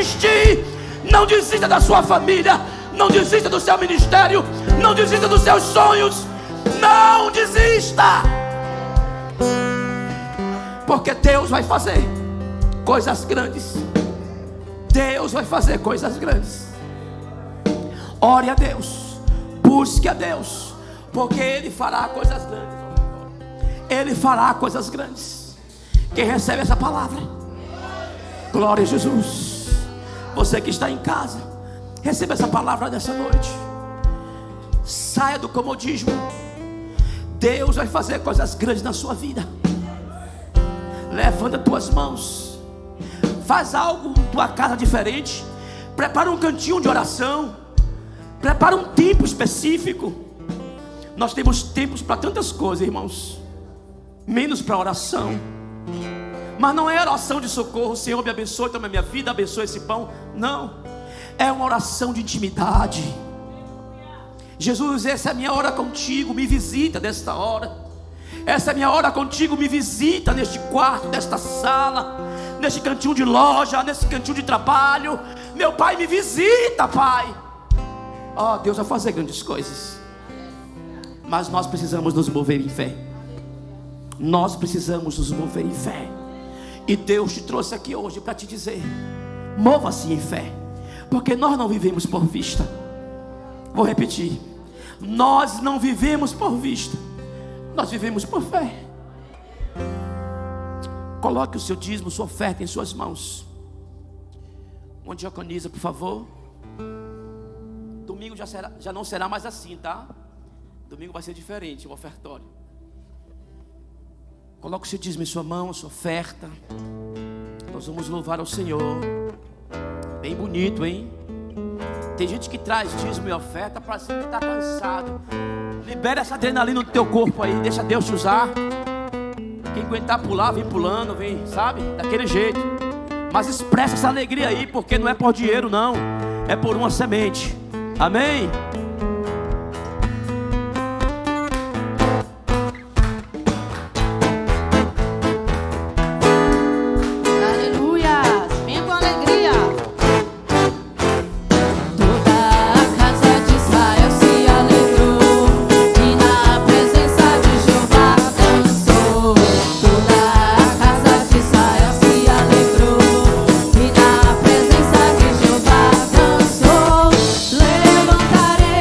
desistir. Não desista da sua família. Não desista do seu ministério. Não desista dos seus sonhos. Não desista. Porque Deus vai fazer coisas grandes. Deus vai fazer coisas grandes. Ore a Deus. Busque a Deus. Porque Ele fará coisas grandes. Ele fará coisas grandes. Quem recebe essa palavra? Glória a Jesus. Você que está em casa, receba essa palavra nessa noite. Saia do comodismo. Deus vai fazer coisas grandes na sua vida. Levanta as tuas mãos. Faz algo em tua casa diferente. Prepara um cantinho de oração. Prepara um tempo específico. Nós temos tempos para tantas coisas, irmãos, menos para oração. Mas não é oração de socorro. Senhor, me abençoe, toma minha vida, abençoe esse pão. Não, é uma oração de intimidade. Jesus, essa é a minha hora contigo, me visita nesta hora. Essa é a minha hora contigo, me visita neste quarto, nesta sala, neste cantinho de loja, nesse cantinho de trabalho. Meu Pai, me visita, Pai. Oh, Deus vai fazer grandes coisas. Mas nós precisamos nos mover em fé. Nós precisamos nos mover em fé. E Deus te trouxe aqui hoje para te dizer: mova-se em fé. Porque nós não vivemos por vista. Vou repetir: nós não vivemos por vista, nós vivemos por fé. Coloque o seu dízimo, sua oferta em suas mãos. Uma diaconisa, por favor. Domingo já não será mais assim, tá? Domingo vai ser diferente, o ofertório. Coloque o seu dízimo em sua mão, a sua oferta. Nós vamos louvar ao Senhor. Bem bonito, hein? Tem gente que traz dízimo e oferta para que está cansado. Libera essa adrenalina do teu corpo aí. Deixa Deus te usar. Quem aguentar pular, vem pulando, vem, sabe? Daquele jeito. Mas expressa essa alegria aí, porque não é por dinheiro não. É por uma semente. Amém? Levantarei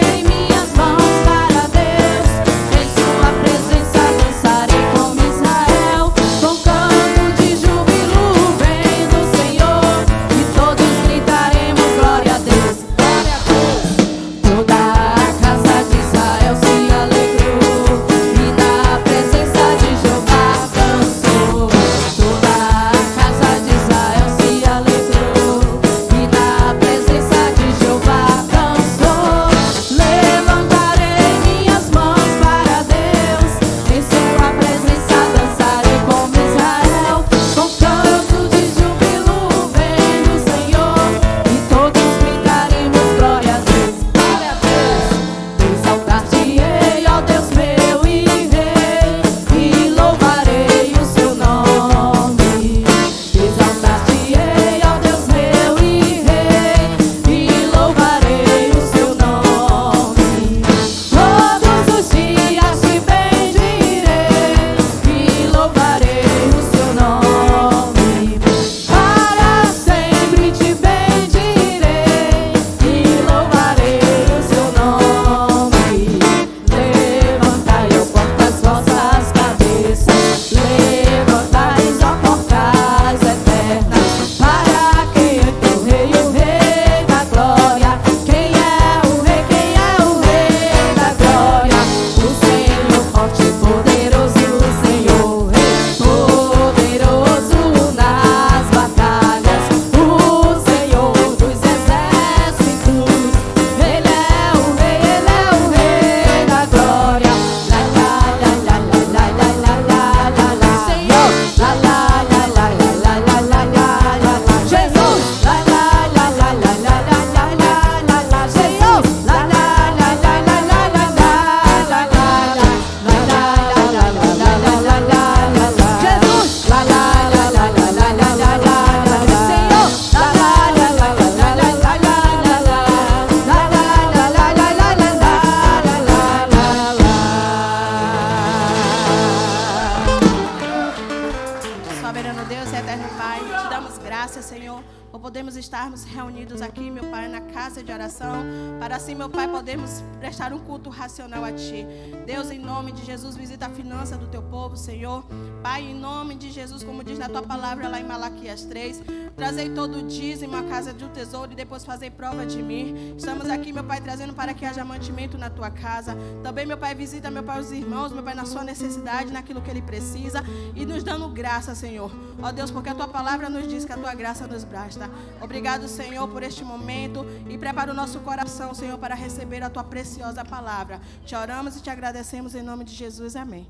podemos estarmos reunidos aqui, meu Pai, na casa de oração, para assim, meu Pai, podermos prestar um culto racional a Ti. Deus, em nome de Jesus, visita a finança do Teu povo, Senhor. Pai, em nome de Jesus, como diz na Tua palavra lá em Malaquias 3, trazei todo o dízimo à casa do tesouro e depois fazei prova de mim. Estamos aqui, meu Pai, trazendo para que haja mantimento na Tua casa. Também, meu Pai, visita, meu Pai, os irmãos, meu Pai, na sua necessidade, naquilo que ele precisa e nos dando graça, Senhor. Ó Deus, porque a Tua palavra nos diz que a Tua graça nos basta. Obrigado, Senhor, por este momento e prepara o nosso coração, Senhor, para receber a Tua preciosa palavra. Te oramos e te agradecemos em nome de Jesus. Amém.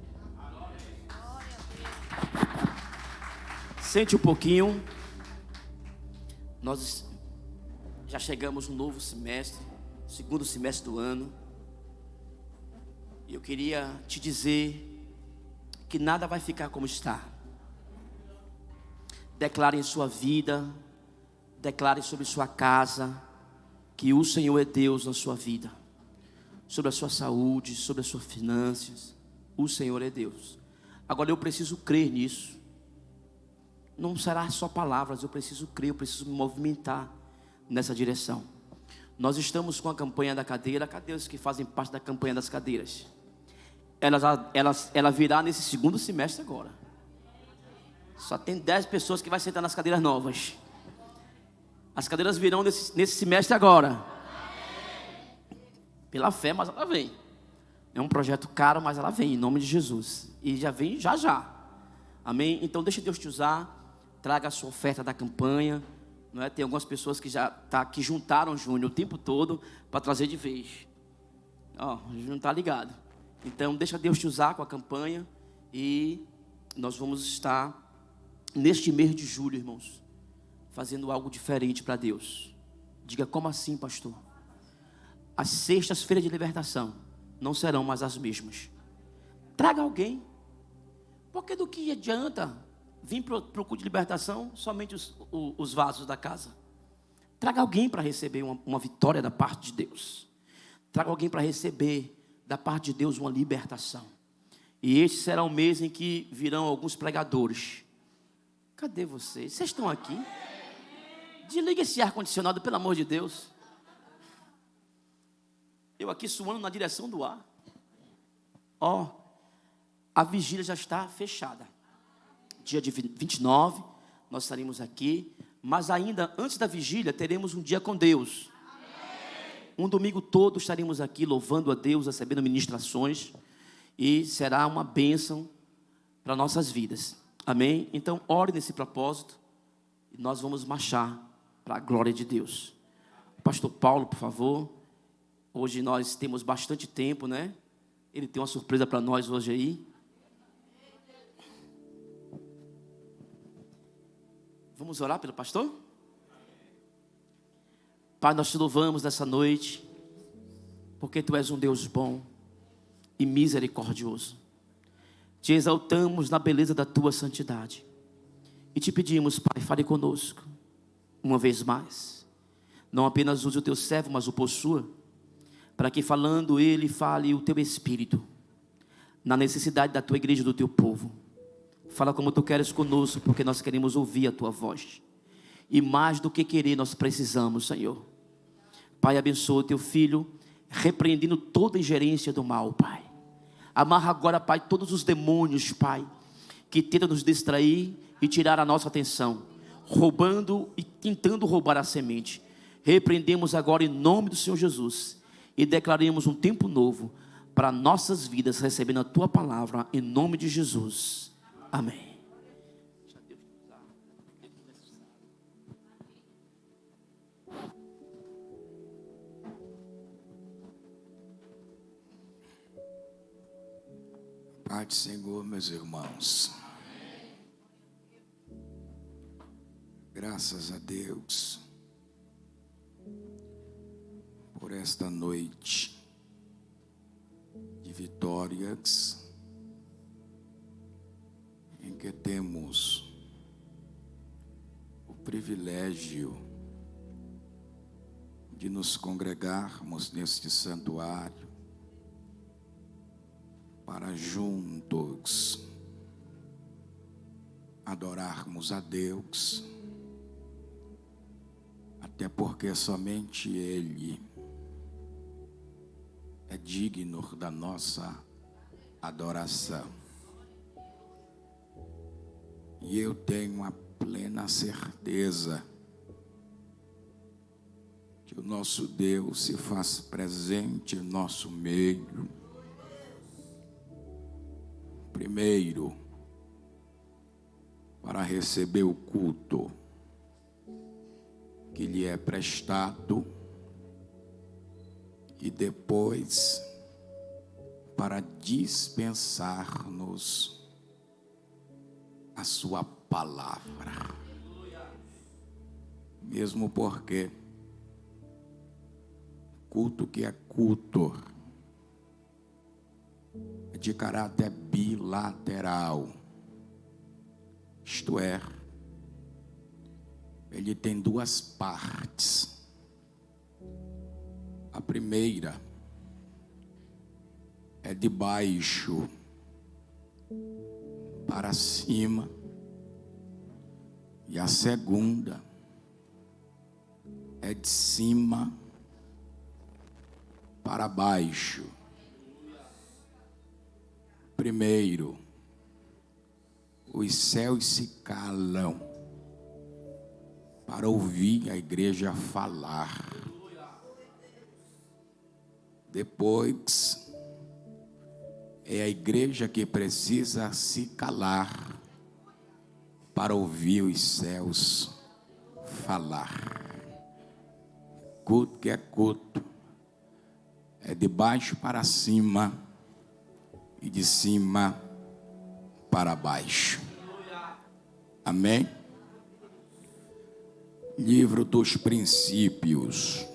Sente um pouquinho. Nós já chegamos no novo semestre, segundo semestre do ano. E eu queria te dizer que nada vai ficar como está. Declare em sua vida, declare sobre sua casa, que o Senhor é Deus na sua vida, sobre a sua saúde, sobre as suas finanças. O Senhor é Deus. Agora eu preciso crer nisso. Não será só palavras, eu preciso crer, eu preciso me movimentar nessa direção. Nós estamos com a campanha da cadeira. Cadê os que fazem parte da campanha das cadeiras? Ela virá nesse segundo semestre agora. Só tem 10 pessoas que vai sentar nas cadeiras novas. As cadeiras virão nesse semestre agora. Pela fé, mas ela vem. É um projeto caro, mas ela vem, em nome de Jesus. E já vem já. Amém? Então deixa Deus te usar. Traga a sua oferta da campanha. Não é? Tem algumas pessoas que que juntaram, Júnior, o tempo todo para trazer de vez. Ó, o Júnior está ligado. Então deixa Deus te usar com a campanha. E nós vamos estar neste mês de julho, irmãos, fazendo algo diferente para Deus. Diga, como assim, pastor? As sextas-feiras de libertação não serão mais as mesmas. Traga alguém. Porque do que adianta vir para o culto de libertação somente os vasos da casa? Traga alguém para receber uma vitória da parte de Deus. Traga alguém para receber da parte de Deus uma libertação. E este será o mês em que virão alguns pregadores. Cadê vocês? Vocês estão aqui? Desliga esse ar-condicionado, pelo amor de Deus. Eu aqui suando na direção do ar. Ó, a vigília já está fechada. Dia de 29, nós estaremos aqui. Mas ainda antes da vigília, teremos um dia com Deus. Um domingo todo estaremos aqui louvando a Deus, recebendo ministrações. E será uma bênção para nossas vidas. Amém? Então, ore nesse propósito. E nós vamos marchar para a glória de Deus. Pastor Paulo, por favor. Hoje nós temos bastante tempo, né? Ele tem uma surpresa para nós hoje aí. Vamos orar pelo pastor? Pai, nós te louvamos nessa noite, porque Tu és um Deus bom e misericordioso. Te exaltamos na beleza da Tua santidade. E te pedimos, Pai, fale conosco, uma vez mais. Não apenas use o Teu servo, mas o possua, para que falando Ele fale o Teu Espírito, na necessidade da Tua igreja, do Teu povo. Fala como Tu queres conosco, porque nós queremos ouvir a Tua voz. E mais do que querer, nós precisamos, Senhor. Pai, abençoa o Teu filho, repreendendo toda ingerência do mal, Pai. Amarra agora, Pai, todos os demônios, Pai, que tentam nos distrair e tirar a nossa atenção, roubando e tentando roubar a semente. Repreendemos agora em nome do Senhor Jesus e declaremos um tempo novo para nossas vidas, recebendo a Tua palavra em nome de Jesus. Amém. Pai do Senhor, meus irmãos. Graças a Deus por esta noite de vitórias, em que temos o privilégio de nos congregarmos neste santuário para juntos adorarmos a Deus até porque somente Ele é digno da nossa adoração. E eu tenho a plena certeza que o nosso Deus se faz presente em nosso meio. Primeiro, para receber o culto que lhe é prestado, e depois para dispensar-nos a sua palavra. Mesmo porque culto que é culto é de caráter bilateral. Isto é, ele tem duas partes. A primeira é de baixo para cima, e a segunda é de cima para baixo. Primeiro, os céus se calam para ouvir a igreja falar. Depois, é a igreja que precisa se calar para ouvir os céus falar. Culto que é culto é de baixo para cima e de cima para baixo. Amém? Livro dos Princípios.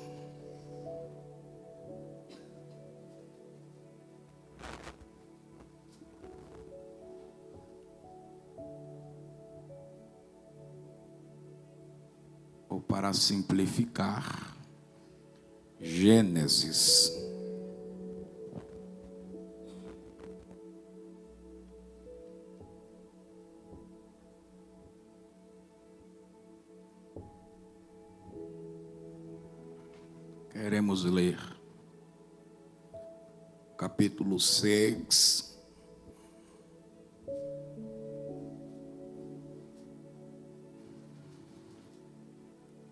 Ou para simplificar, Gênesis. Queremos ler capítulo 6,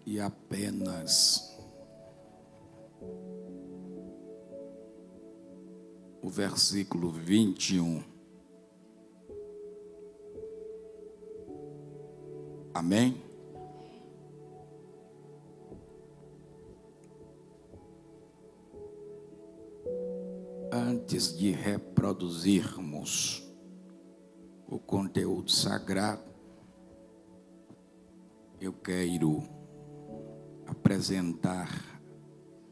e apenas o versículo 21. Amém? Antes de reproduzirmos o conteúdo sagrado, eu quero apresentar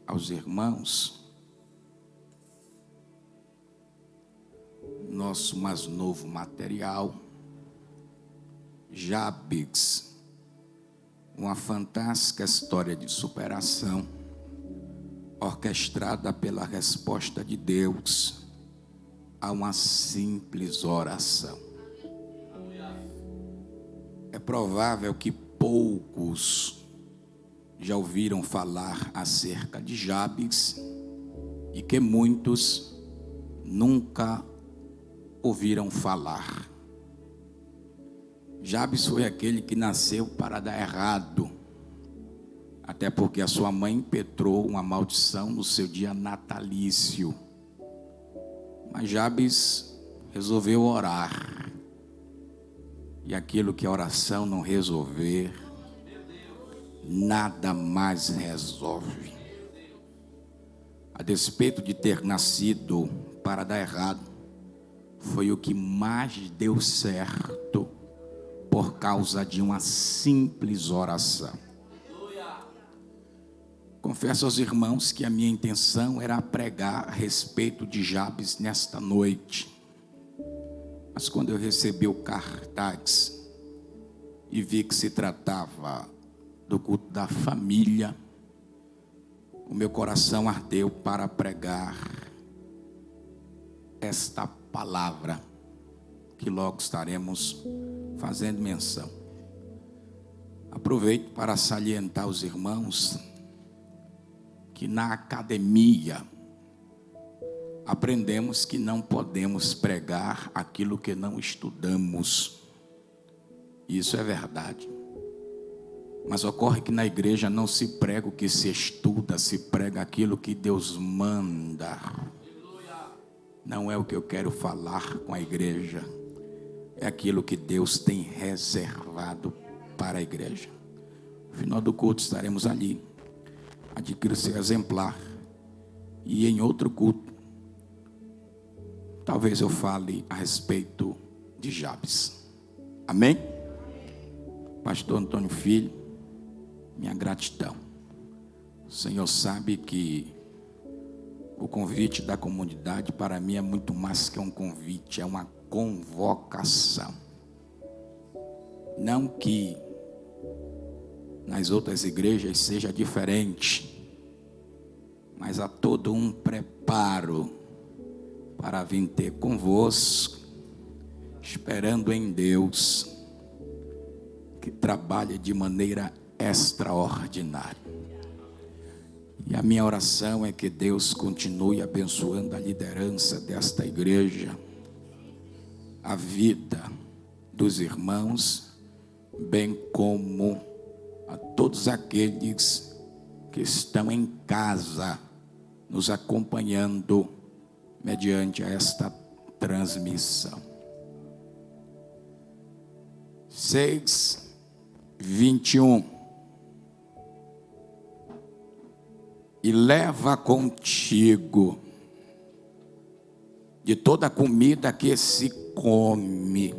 aos irmãos nosso mais novo material, Jabes, uma fantástica história de superação, orquestrada pela resposta de Deus a uma simples oração. É provável que poucos já ouviram falar acerca de Jabes e que muitos nunca ouviram falar. Jabes foi aquele que nasceu para dar errado, até porque a sua mãe impetrou uma maldição no seu dia natalício. Mas Jabes resolveu orar, e aquilo que a oração não resolver, nada mais resolve. A despeito de ter nascido para dar errado, foi o que mais deu certo por causa de uma simples oração. Confesso aos irmãos que a minha intenção era pregar a respeito de Jabes nesta noite. Mas quando eu recebi o cartaz e vi que se tratava do culto da família, o meu coração ardeu para pregar esta palavra que logo estaremos fazendo menção. Aproveito para salientar aos irmãos que na academia aprendemos que não podemos pregar aquilo que não estudamos. Isso é verdade. Mas ocorre que na igreja não se prega o que se estuda, se prega aquilo que Deus manda. Não é o que eu quero falar com a igreja, é aquilo que Deus tem reservado para a igreja. No final do culto estaremos ali. Adquira o seu exemplar. E em outro culto, talvez eu fale a respeito de Jabes. Amém? Pastor Antônio Filho, minha gratidão. O Senhor sabe que o convite da comunidade para mim é muito mais que um convite, é uma convocação. Não que nas outras igrejas seja diferente, mas há todo um preparo para vir ter convosco, esperando em Deus, que trabalha de maneira extraordinária. E a minha oração é que Deus continue abençoando a liderança desta igreja, a vida dos irmãos, bem como a todos aqueles que estão em casa, nos acompanhando mediante esta transmissão. 6:21. E leva contigo de toda a comida que se come,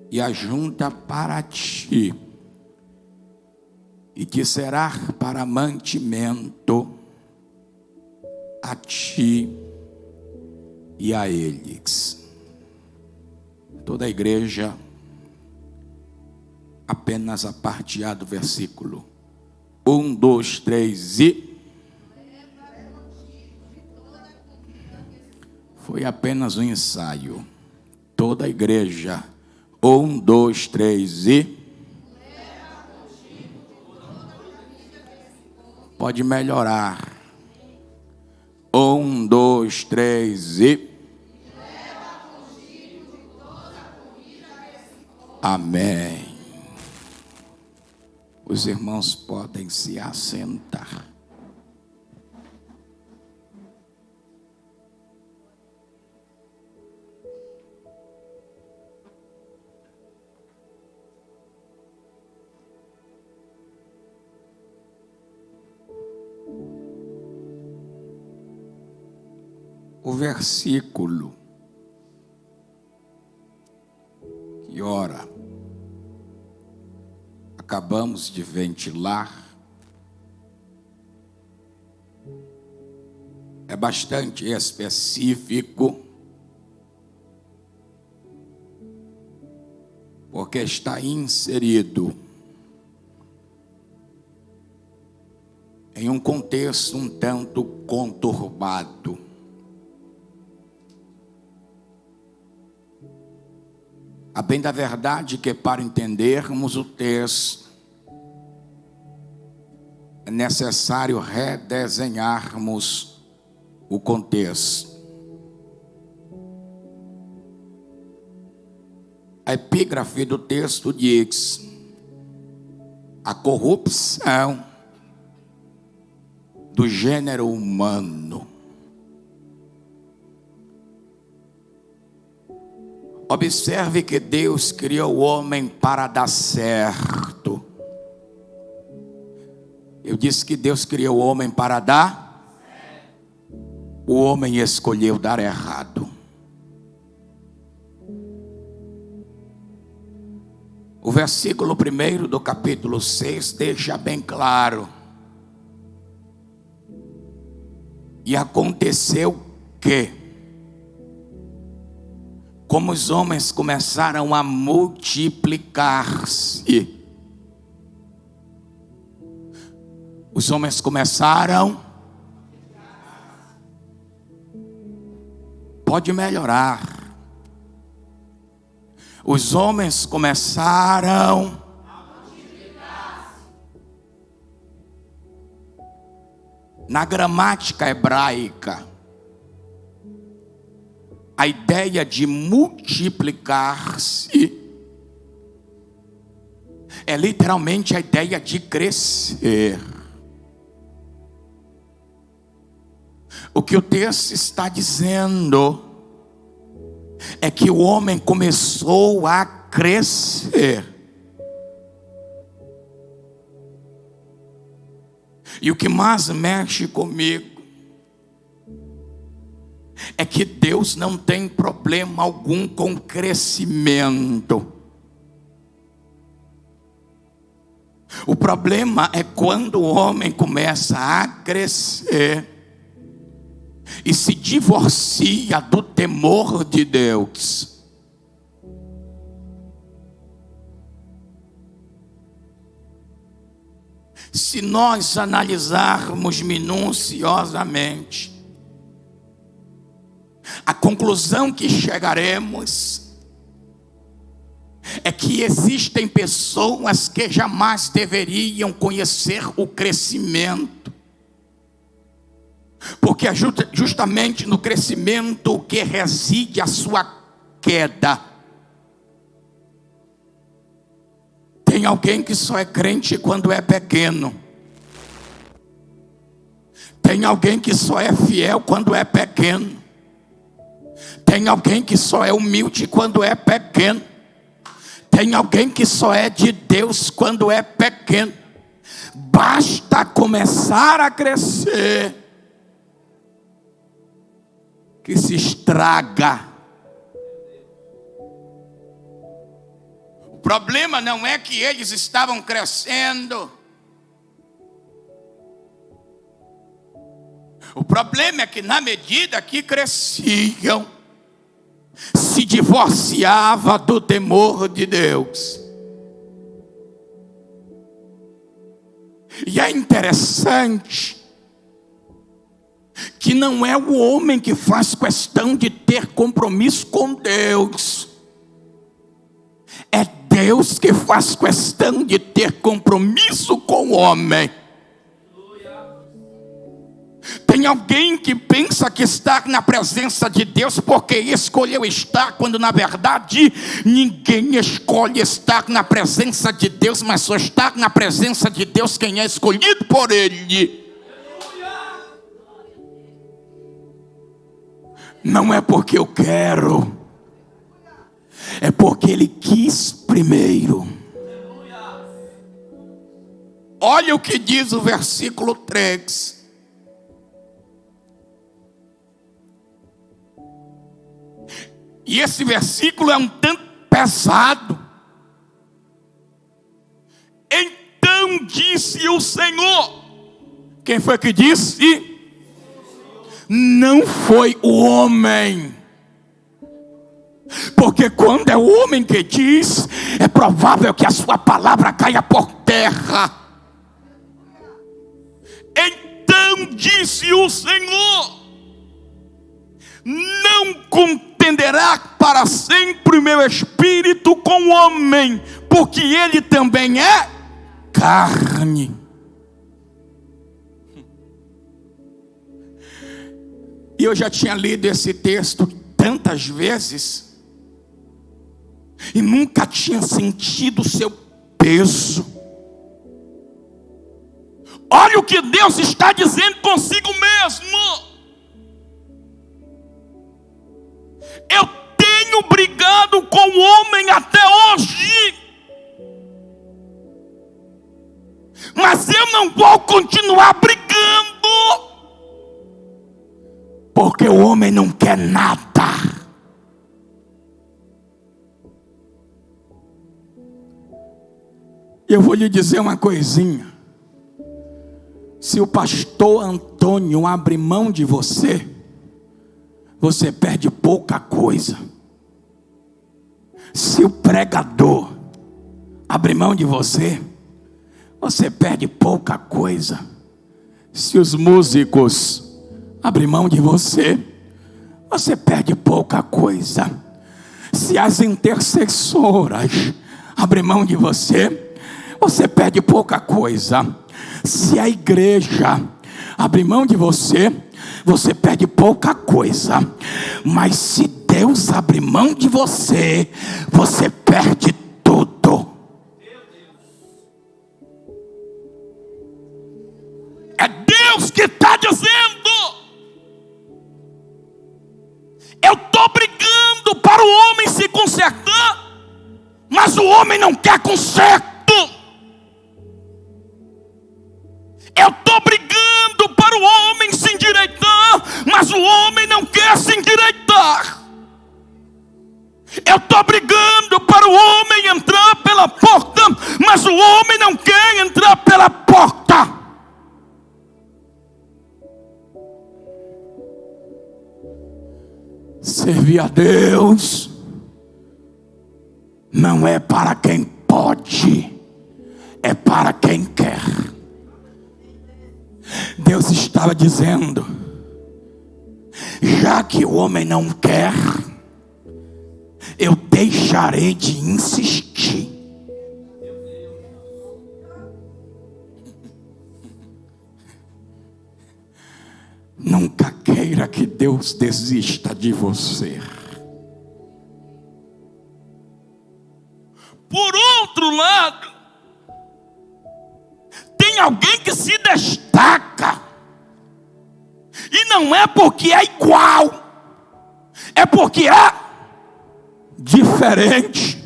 e ajunta para ti, e te será para mantimento a ti e a eles. Toda a igreja, apenas a parte A do versículo 1, 2, 3 e... Foi apenas um ensaio. Toda a igreja. 1, 2, 3 e... Pode melhorar. 1, 2, 3 e... Amém. Os irmãos podem se assentar. O versículo que ora acabamos de ventilar é bastante específico, porque está inserido em um contexto um tanto conturbado. A bem da verdade que para entendermos o texto é necessário redesenharmos o contexto. A epígrafe do texto diz: a corrupção do gênero humano. Observe que Deus criou o homem para dar certo. Eu disse que Deus criou o homem para dar certo. O homem escolheu dar errado. O versículo 1 do capítulo 6 deixa bem claro. E aconteceu que, como os homens começaram a multiplicar-se, os homens começaram, pode melhorar, os homens começaram Na gramática hebraica, a ideia de multiplicar-se é literalmente a ideia de crescer. O que o texto está dizendo é que o homem começou a crescer. E o que mais mexe comigo é que Deus não tem problema algum com crescimento. O problema é quando o homem começa a crescer e se divorcia do temor de Deus. Se nós analisarmos minuciosamente, a conclusão que chegaremos é que existem pessoas que jamais deveriam conhecer o crescimento, porque é justamente no crescimento que reside a sua queda. Tem alguém que só é crente quando é pequeno. Tem alguém que só é fiel quando é pequeno. Tem alguém que só é humilde quando é pequeno. Tem alguém que só é de Deus quando é pequeno. Basta começar a crescer que se estraga. O problema não é que eles estavam crescendo. O problema é que na medida que cresciam, se divorciava do temor de Deus. E é interessante que não é o homem que faz questão de ter compromisso com Deus. É Deus que faz questão de ter compromisso com o homem. Tem alguém que pensa que está na presença de Deus porque escolheu estar, quando na verdade ninguém escolhe estar na presença de Deus, mas só está na presença de Deus quem é escolhido por Ele. Não é porque eu quero, é porque Ele quis primeiro. Olha o que diz o versículo 3. E esse versículo é um tanto pesado. Então disse o Senhor. Quem foi que disse? Não foi o homem. Porque quando é o homem que diz, é provável que a sua palavra caia por terra. Então disse o Senhor: não contenderá para sempre o meu espírito com o homem, porque ele também é carne. E eu já tinha lido esse texto tantas vezes e nunca tinha sentido o seu peso. Olha o que Deus está dizendo consigo mesmo. Eu tenho brigado com o homem até hoje, mas eu não vou continuar brigando, porque o homem não quer nada. Eu vou lhe dizer uma coisinha. Se o pastor Antônio abre mão de você, você perde pouca coisa. Se o pregador abre mão de você, você perde pouca coisa. Se os músicos abrem mão de você, você perde pouca coisa. Se as intercessoras abrem mão de você, você perde pouca coisa. Se a igreja abrir mão de você, você perde pouca coisa. Mas se Deus abrir mão de você, você perde tudo. É Deus que está dizendo: eu estou brigando para o homem se consertar, mas o homem não quer conserto. Eu estou brigando para o homem se endireitar, mas o homem não quer se endireitar. Eu estou brigando para o homem entrar pela porta, mas o homem não quer entrar pela porta. Servir a Deus não é para quem pode, é para quem quer. Deus estava dizendo: já que o homem não quer, eu deixarei de insistir. Nunca queira que Deus desista de você. Por outro lado, tem alguém que se destaca, e não é porque é igual, é porque é diferente.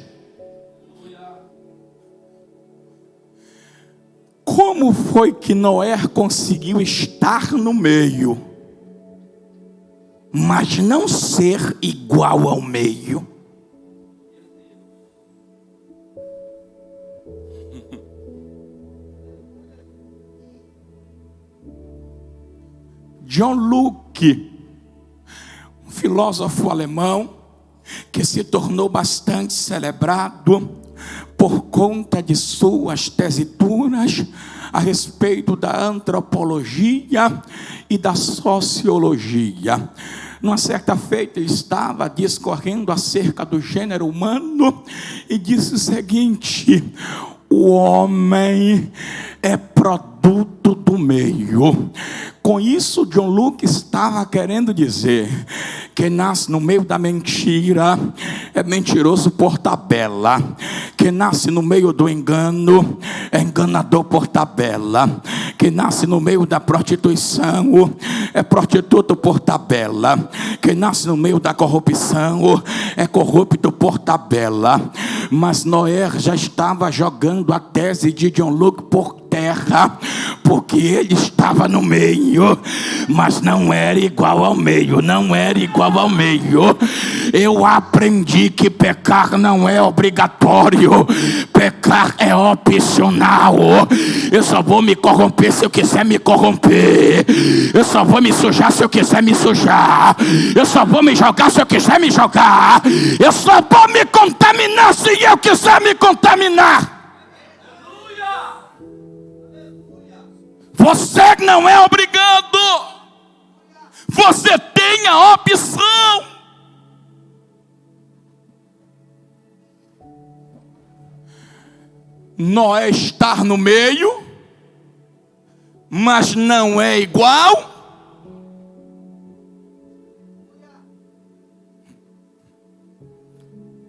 Como foi que Noé conseguiu estar no meio, mas não ser igual ao meio? John Locke, um filósofo alemão que se tornou bastante celebrado por conta de suas tesituras a respeito da antropologia e da sociologia. Numa certa feita, ele estava discorrendo acerca do gênero humano e disse o seguinte: o homem é produto do meio. Com isso, John Locke estava querendo dizer: quem nasce no meio da mentira é mentiroso por tabela. Quem nasce no meio do engano é enganador por tabela. Quem nasce no meio da prostituição é prostituto por tabela. Quem nasce no meio da corrupção é corrupto por tabela. Mas Noé já estava jogando a tese de John Locke por terra, porque ele estava no meio, mas não era igual ao meio, não era igual ao meio. Eu aprendi que pecar não é obrigatório, pecar é opcional. Eu só vou me corromper se eu quiser me corromper, eu só vou me sujar se eu quiser me sujar, eu só vou me jogar se eu quiser me jogar, eu só vou me contaminar se eu quiser me contaminar. Você não é obrigado, você tem a opção. Noé está no meio, mas não é igual.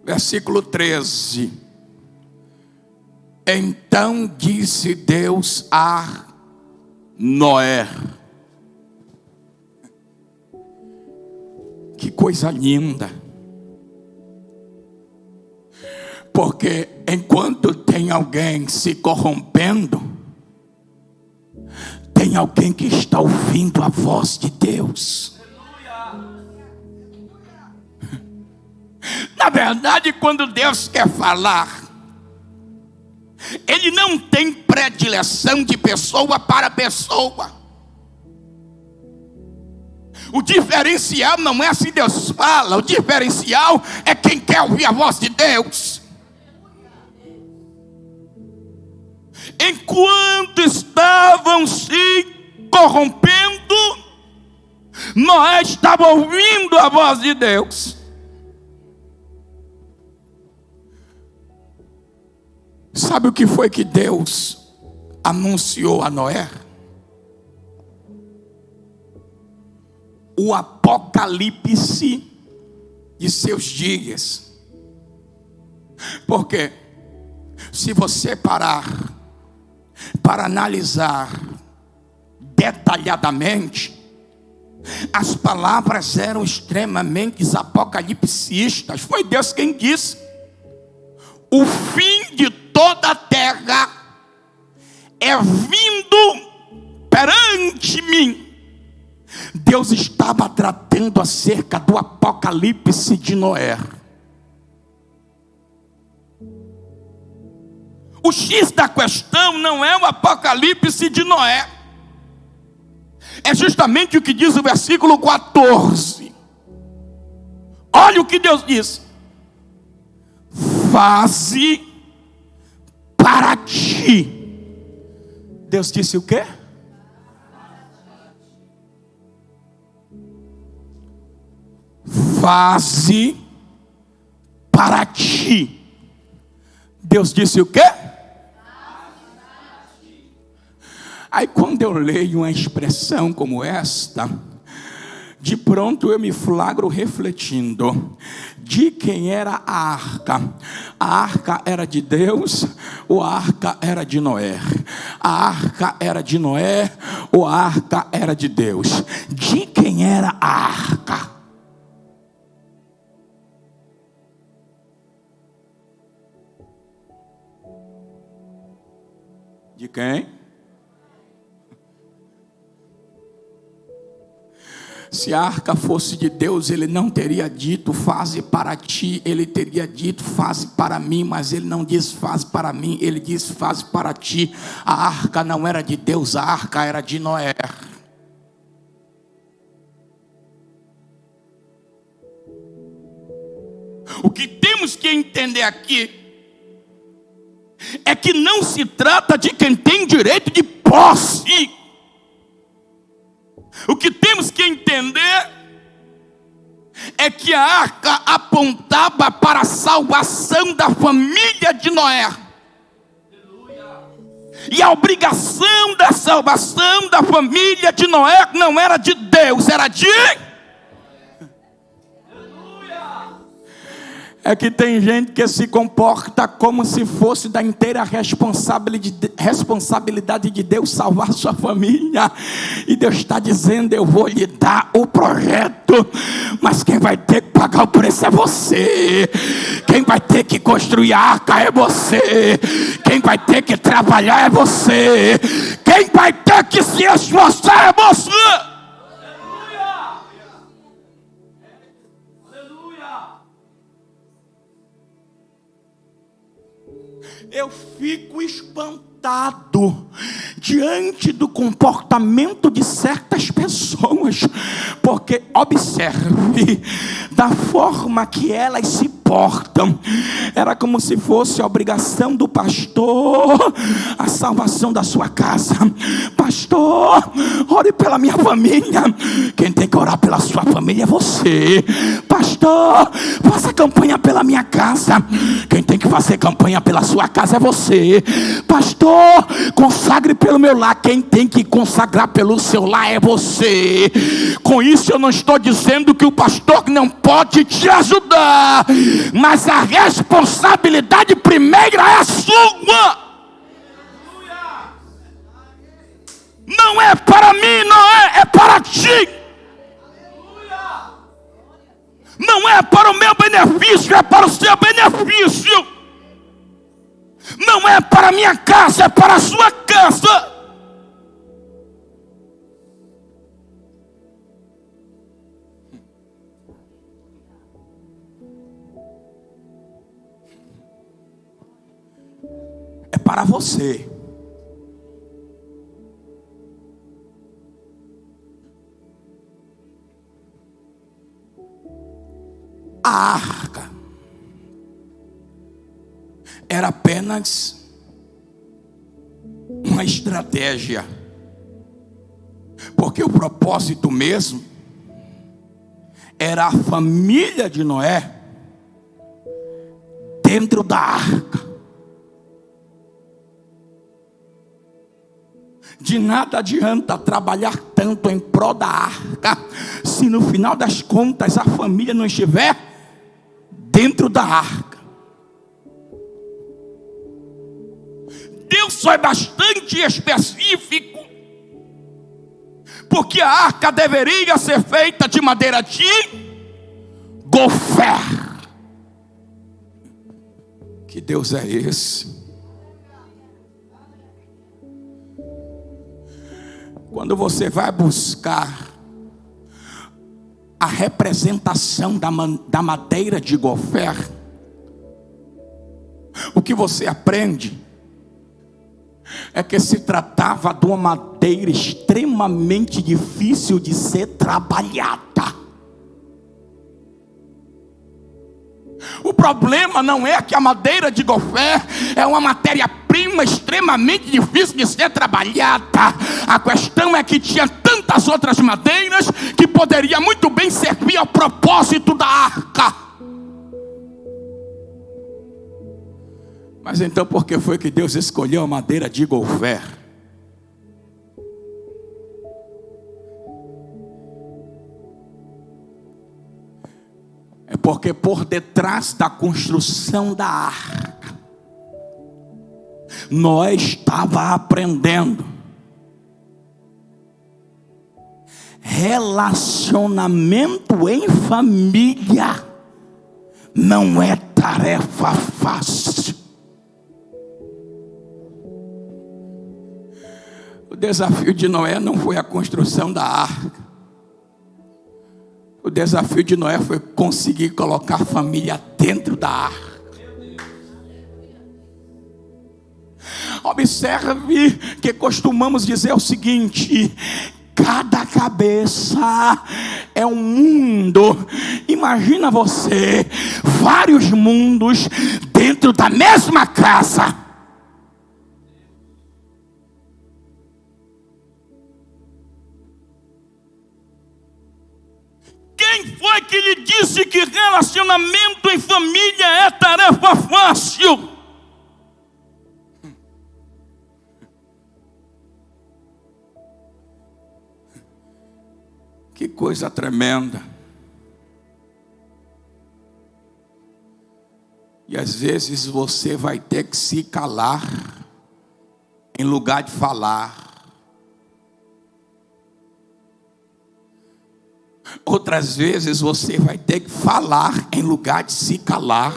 Versículo 13. Então disse Deus a Noé. Que coisa linda. Porque enquanto tem alguém se corrompendo, tem alguém que está ouvindo a voz de Deus. Na verdade, quando Deus quer falar, Ele não tem predileção de pessoa para pessoa. O diferencial não é se Deus fala, o diferencial é quem quer ouvir a voz de Deus. Enquanto estavam se corrompendo, Noé estava ouvindo a voz de Deus. Sabe o que foi que Deus anunciou a Noé? o apocalipse de seus dias. Porque se você parar para analisar detalhadamente, as palavras eram extremamente apocalipsistas. Foi Deus quem disse: o fim de toda a terra é vindo perante mim. Deus estava tratando acerca do apocalipse de Noé. O X da questão não é o apocalipse de Noé. É justamente o que diz o versículo 14. Olha o que Deus diz: faze para ti. Deus disse o quê? Faze para ti. Deus disse o quê? Aí quando eu leio uma expressão como esta, de pronto eu me flagro refletindo: de quem era a arca? A arca era de Deus ou a arca era de Noé? A arca era de Noé ou a arca era de Deus? De quem era a arca? De quem? Se a arca fosse de Deus, ele não teria dito faze para ti, ele teria dito faze para mim, mas ele não diz faze para mim, ele diz faze para ti. A arca não era de Deus, a arca era de Noé. O que temos que entender aqui é que não se trata de quem tem direito de posse. O que temos que entender é que a arca apontava para a salvação da família de Noé. E a obrigação da salvação da família de Noé não era de Deus, era de... É que tem gente que se comporta como se fosse da inteira responsabilidade de Deus salvar sua família. E Deus está dizendo: eu vou lhe dar o projeto, mas quem vai ter que pagar o preço é você. Quem vai ter que construir a arca é você. Quem vai ter que trabalhar é você. Quem vai ter que se esforçar é você. Eu fico espantado diante do comportamento de certas pessoas, porque observe da forma que elas se portam. Era como se fosse a obrigação do pastor a salvação da sua casa. Pastor, ore pela minha família. Quem tem que orar pela sua família é você. Pastor, faça campanha pela minha casa. Quem tem que fazer campanha pela sua casa é você. Pastor, consagre pelo meu lar. Quem tem que consagrar pelo seu lar é você. Com isso eu não estou dizendo que o pastor não pode te ajudar, mas a responsabilidade primeira é sua. Não é para mim, é para ti. Não é para o meu benefício, é para o seu benefício. Não é para a minha casa, é para a sua casa. É para você. A arca era apenas uma estratégia, porque o propósito mesmo era a família de Noé dentro da arca. De nada adianta trabalhar tanto em prol da arca, se no final das contas a família não estiver dentro da arca? Deus foi bastante específico, porque a arca deveria ser feita de madeira de gofer. Que Deus é esse? Quando você vai buscar a representação da madeira de gofer, o que você aprende é que se tratava de uma madeira extremamente difícil de ser trabalhada. O problema não é que a madeira de gofer é uma matéria-prima extremamente difícil de ser trabalhada. A questão é que tinha tantas outras madeiras que poderia muito bem servir ao propósito da arca. Mas então por que foi que Deus escolheu a madeira de gofer? É porque por detrás da construção da arca, Noé estava aprendendo. Relacionamento em família não é tarefa fácil. O desafio de Noé não foi a construção da arca. O desafio de Noé foi conseguir colocar a família dentro da arca. Observe que costumamos dizer o seguinte: cada cabeça é um mundo. Imagina você, vários mundos dentro da mesma casa. Quem foi que lhe disse que relacionamento em família é tarefa fácil? Que coisa tremenda. E às vezes você vai ter que se calar em lugar de falar. Outras vezes você vai ter que falar em lugar de se calar.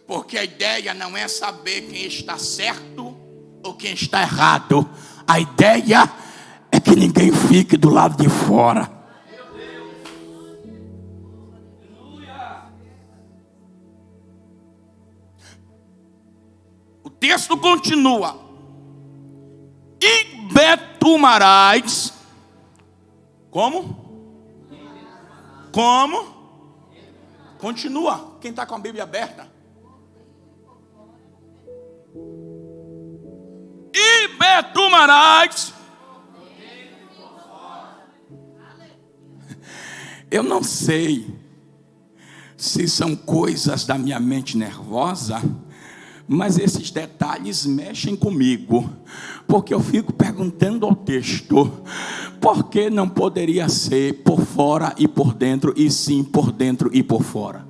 Porque a ideia não é saber quem está certo ou quem está errado. A ideia é que ninguém fique do lado de fora. O texto continua. E betumarás. Como? Como? Continua. Quem está com a Bíblia aberta? E betumarás. Eu não sei se são coisas da minha mente nervosa, mas esses detalhes mexem comigo, porque eu fico perguntando ao texto: por que não poderia ser por fora e por dentro, e sim por dentro e por fora?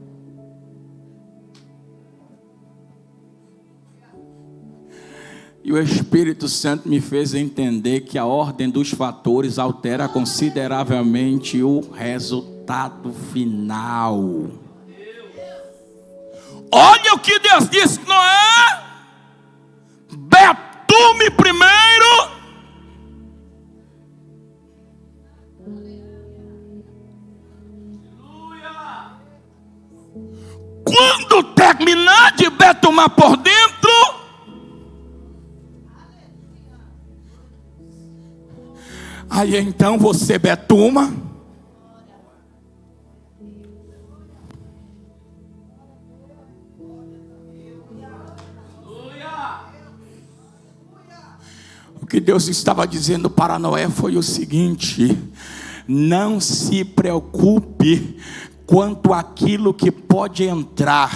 E o Espírito Santo me fez entender que a ordem dos fatores altera consideravelmente o resultado final. Olha o que Deus disse: Noé, betume primeiro. Quando terminar de betumar por dentro, aí então você betuma. O que Deus estava dizendo para Noé foi o seguinte: não se preocupe quanto àquilo que pode entrar.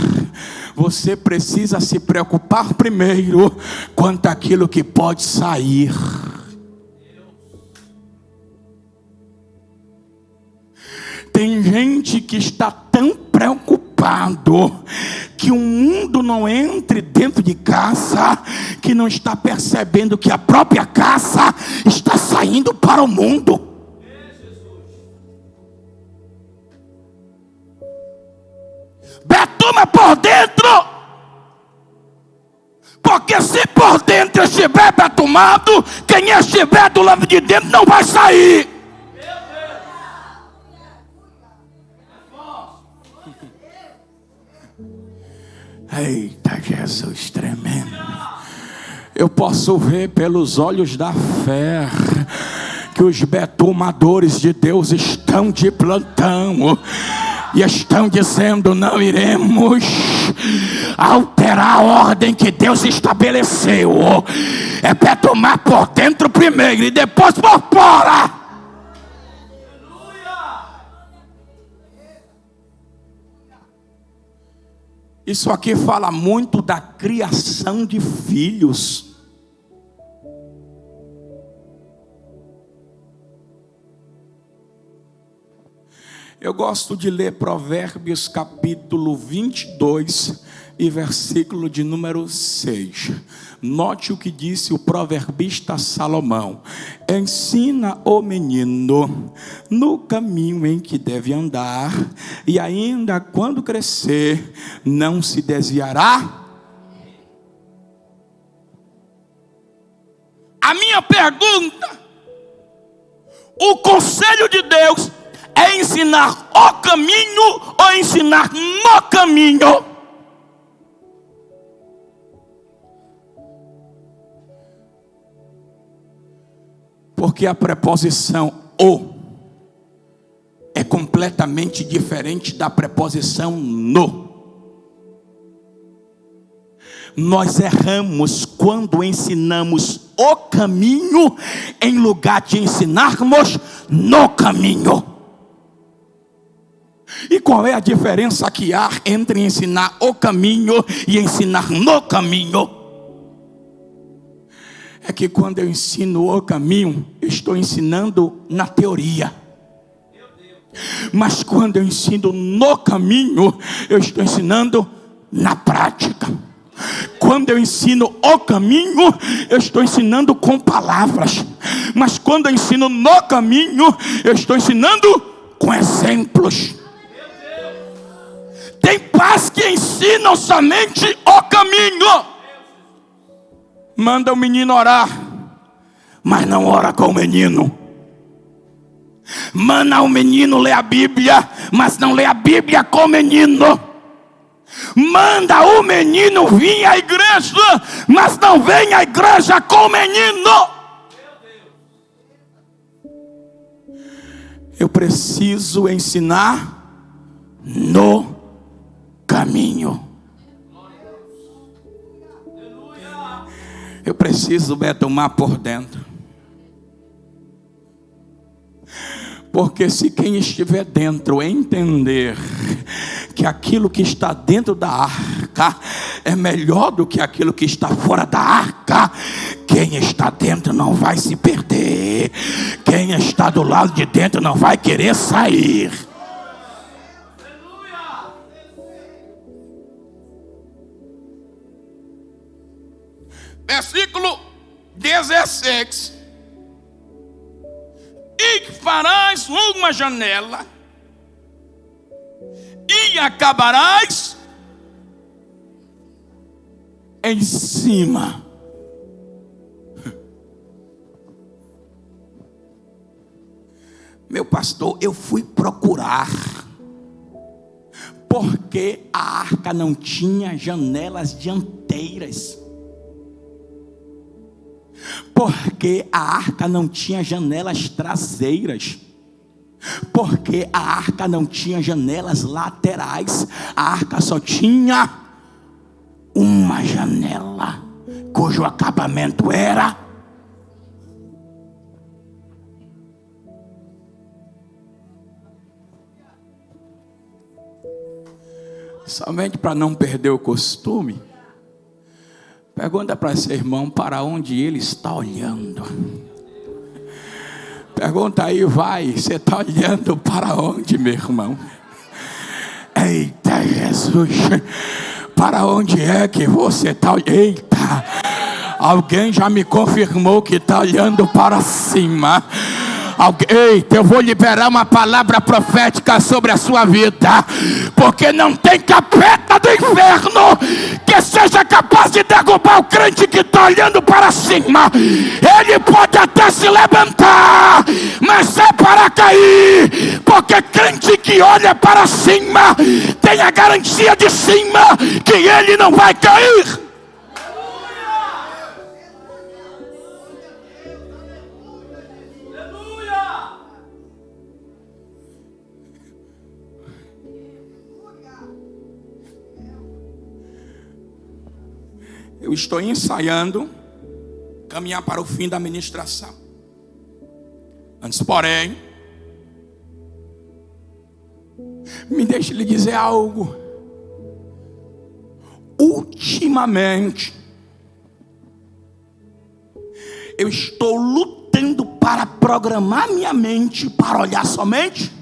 você precisa se preocupar primeiro quanto àquilo que pode sair. Tem gente que está tão preocupado que o mundo não entre dentro de casa, que não está percebendo que a própria casa está saindo para o mundo. Betuma por dentro, porque se por dentro estiver betumado, quem estiver do lado de dentro não vai sair. Eita, Jesus tremendo. Eu posso ver pelos olhos da fé que os betumadores de Deus estão de plantão e estão dizendo: não iremos alterar a ordem que Deus estabeleceu. É betumar por dentro primeiro e depois por fora. Isso aqui fala muito da criação de filhos. Eu gosto de ler Provérbios capítulo 22 e versículo de número 6. Note o que disse o proverbista Salomão: ensina o menino no caminho em que deve andar, e ainda quando crescer, não se desviará. A minha pergunta: o conselho de Deus é ensinar o caminho ou ensinar no caminho? Porque a preposição o é completamente diferente da preposição no. Nós erramos quando ensinamos o caminho em lugar de ensinarmos no caminho. E qual é a diferença que há entre ensinar o caminho e ensinar no caminho? É que quando eu ensino o caminho, eu estou ensinando na teoria. Mas quando eu ensino no caminho, eu estou ensinando na prática. Quando eu ensino o caminho, eu estou ensinando com palavras. Mas quando eu ensino no caminho, eu estou ensinando com exemplos. Tem pais que ensinam somente o caminho. Manda o menino orar, mas não ora com o menino. Manda o menino ler a Bíblia, mas não lê a Bíblia com o menino. Manda o menino vir à igreja, mas não vem à igreja com o menino. Eu preciso ensinar no caminho. Eu preciso betumar por dentro. Porque se quem estiver dentro entender que aquilo que está dentro da arca é melhor do que aquilo que está fora da arca, quem está dentro não vai se perder. Quem está do lado de dentro não vai querer sair. Versículo 16. E farás uma janela, e acabarás em cima. Meu pastor, eu fui procurar, porque a arca não tinha janelas dianteiras. Porque a arca não tinha janelas traseiras. Porque a arca não tinha janelas laterais. A arca só tinha uma janela, cujo acabamento era Somente para não perder o costume, pergunta para esse irmão para onde ele está olhando. Pergunta aí, vai, você está olhando para onde, meu irmão? Eita Jesus, para onde é que você está olhando? Eita, alguém já me confirmou que está olhando para cima. Eita, eu vou liberar uma palavra profética sobre a sua vida, porque não tem capeta do inferno que seja capaz de derrubar o crente que está olhando para cima. Ele pode até se levantar, mas é para cair, porque crente que olha para cima tem a garantia de cima que ele não vai cair. Eu estou ensaiando caminhar para o fim da ministração. Antes, porém, me deixe lhe dizer algo. Ultimamente, eu estou lutando para programar minha mente para olhar somente.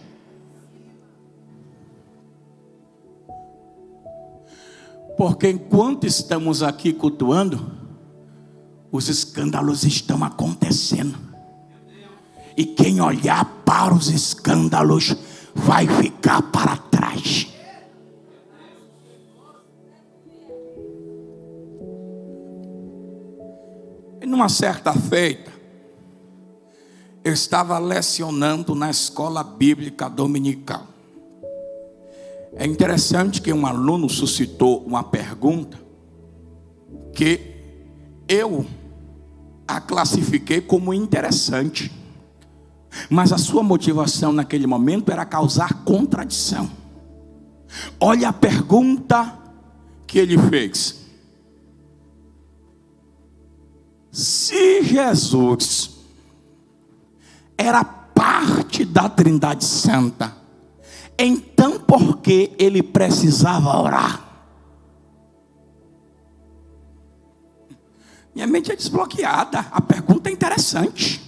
Porque enquanto estamos aqui cultuando, os escândalos estão acontecendo. E quem olhar para os escândalos vai ficar para trás. E numa certa feita, eu estava lecionando na escola bíblica dominical. É interessante que um aluno suscitou uma pergunta que eu a classifiquei como interessante, mas a sua motivação naquele momento era causar contradição. Olha a pergunta que ele fez: se Jesus era parte da Trindade Santa, então por que ele precisava orar? Minha mente é desbloqueada. A pergunta é interessante,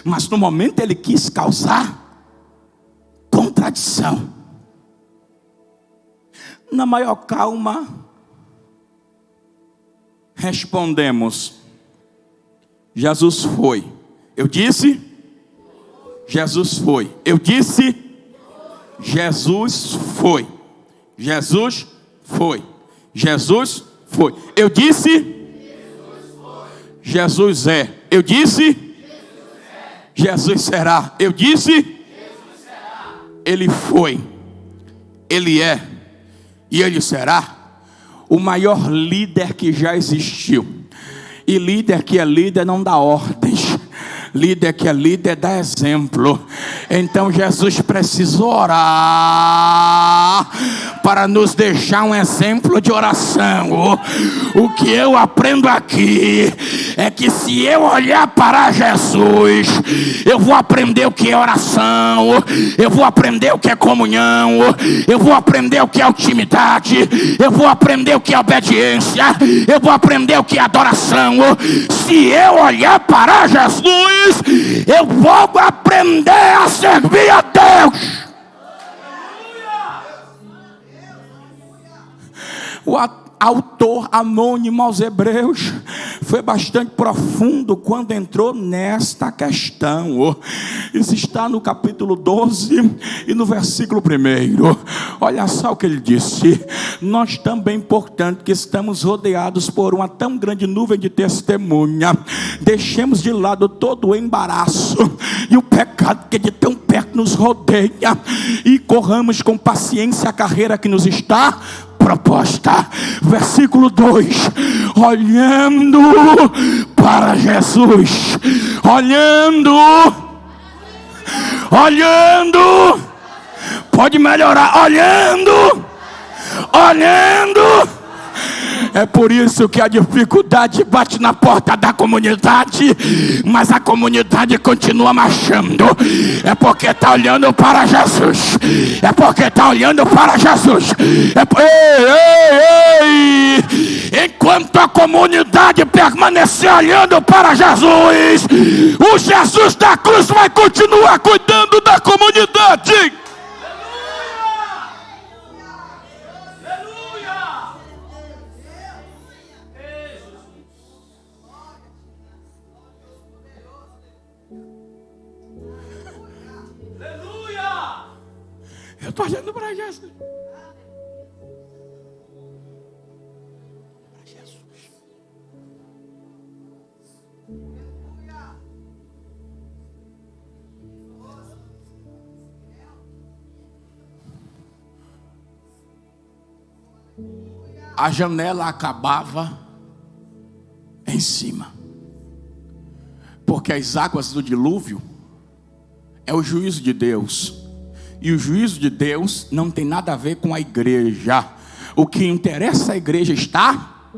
mas no momento ele quis causar contradição. Na maior calma, respondemos: Jesus foi. Eu disse: Jesus foi. Eu disse: Jesus foi. Jesus foi. Jesus foi. Eu disse: Jesus é. Eu disse: Jesus será. Eu disse: Ele foi, Ele é e Ele será o maior líder que já existiu. E líder que é líder não dá ordens. Líder que é líder dá exemplo. Então Jesus precisou orar para nos deixar um exemplo de oração. O que eu aprendo aqui é que se eu olhar para Jesus, eu vou aprender o que é oração, eu vou aprender o que é comunhão, eu vou aprender o que é intimidade, eu vou aprender o que é obediência, eu vou aprender o que é adoração. Se eu olhar para Jesus, eu vou aprender a servir a Deus. O autor anônimo aos Hebreus foi bastante profundo quando entrou nesta questão. Isso está no capítulo 12 e no versículo 1. Olha só o que ele disse: nós também, portanto, que estamos rodeados por uma tão grande nuvem de testemunha, deixemos de lado todo o embaraço e o pecado que de tão perto nos rodeia, e corramos com paciência a carreira que nos está proposta. Versículo 2: olhando para Jesus, olhando, pode melhorar, olhando É por isso que a dificuldade bate na porta da comunidade, mas a comunidade continua marchando. É porque está olhando para Jesus. É porque está olhando para Jesus. Enquanto a comunidade permanecer olhando para Jesus, o Jesus da cruz vai continuar cuidando da comunidade. Eu estou olhando para Jesus. A janela acabava em cima, porque as águas do dilúvio é o juízo de Deus. E o juízo de Deus não tem nada a ver com a igreja. O que interessa a igreja está.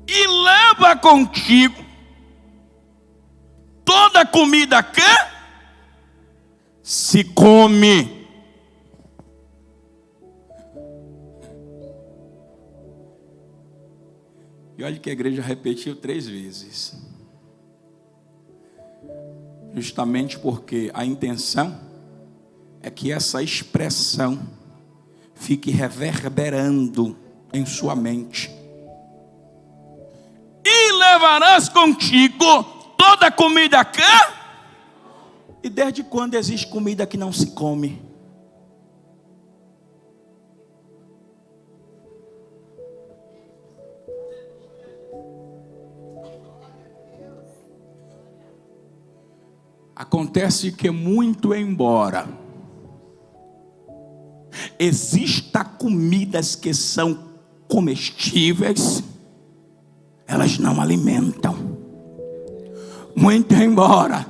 E leva contigo toda a comida que se come. E olha que a igreja repetiu 3 vezes. Justamente porque a intenção é que essa expressão fique reverberando em sua mente. E levarás contigo toda a comida que... E desde quando existe comida que não se come? Acontece que muito embora exista comidas que são comestíveis, elas não alimentam. Muito embora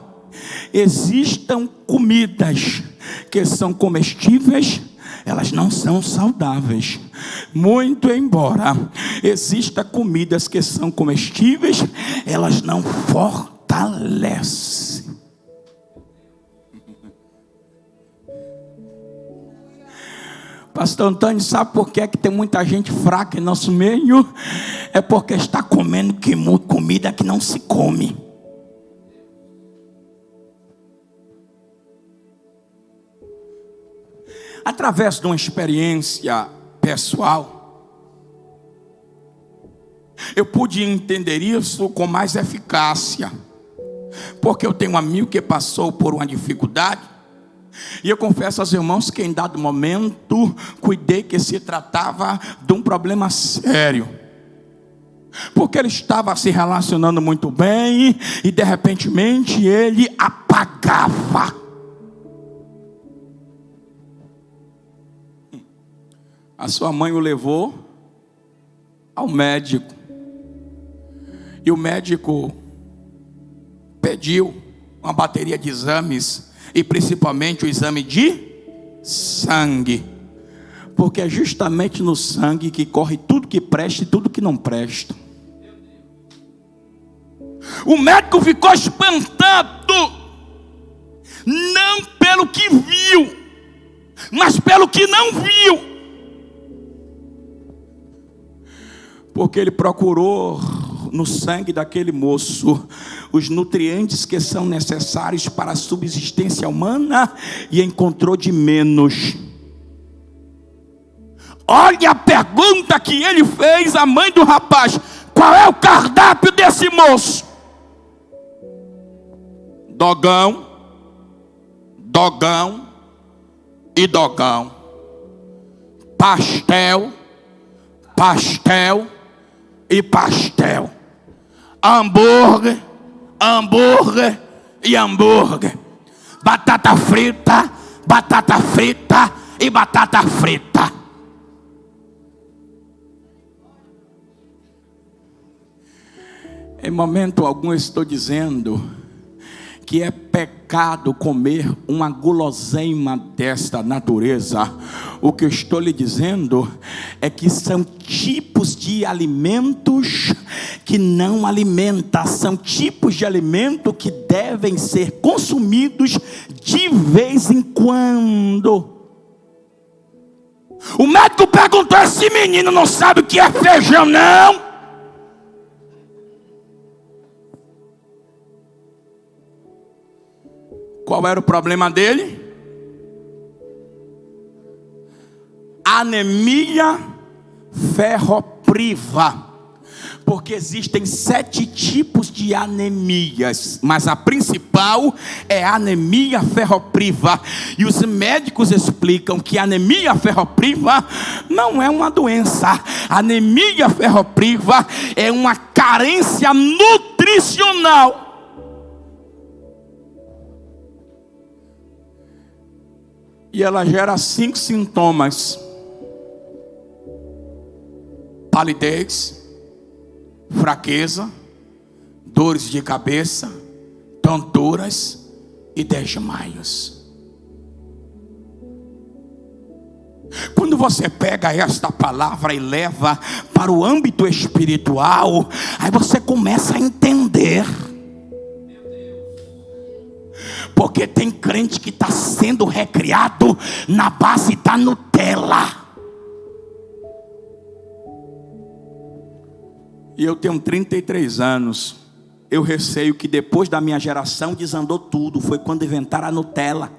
existam comidas que são comestíveis, elas não são saudáveis. Muito embora exista comidas que são comestíveis, elas não fortalecem. Pastor Antônio, sabe por que é que tem muita gente fraca em nosso meio? É porque está comendo comida que não se come. Através de uma experiência pessoal, eu pude entender isso com mais eficácia. Porque eu tenho um amigo que passou por uma dificuldade. E eu confesso aos irmãos que em dado momento cuidei que se tratava de um problema sério. Porque ele estava se relacionando muito bem e de repentemente ele apagava. A sua mãe o levou ao médico. E o médico pediu uma bateria de exames. E principalmente o exame de sangue. Porque é justamente no sangue que corre tudo que presta e tudo que não presta. O médico ficou espantado. Não pelo que viu, mas pelo que não viu. Porque ele procurou no sangue daquele moço os nutrientes que são necessários para a subsistência humana e encontrou de menos. Olha a pergunta que ele fez à mãe do rapaz: qual é o cardápio desse moço? Dogão, dogão e dogão. Pastel, pastel e pastel. Hambúrguer, hambúrguer e hambúrguer. Batata frita e batata frita. Em momento algum estou dizendo que é pecado comer uma guloseima desta natureza. O que eu estou lhe dizendo é que são tipos de alimentos que não alimentam, são tipos de alimento que devem ser consumidos de vez em quando. O médico perguntou: esse menino não sabe o que é feijão, não? Qual era o problema dele? Anemia ferropriva. Porque existem 7 tipos de anemias, mas a principal é a anemia ferropriva. E os médicos explicam que a anemia ferropriva não é uma doença. A anemia ferropriva é uma carência nutricional. E ela gera 5 sintomas: palidez, fraqueza, dores de cabeça, tonturas e desmaios. Quando você pega esta palavra e leva para o âmbito espiritual, aí você começa a entender. Porque tem crente que está sendo recriado na base da Nutella. E eu tenho 33 anos. Eu receio que depois da minha geração desandou tudo. Foi quando inventaram a Nutella.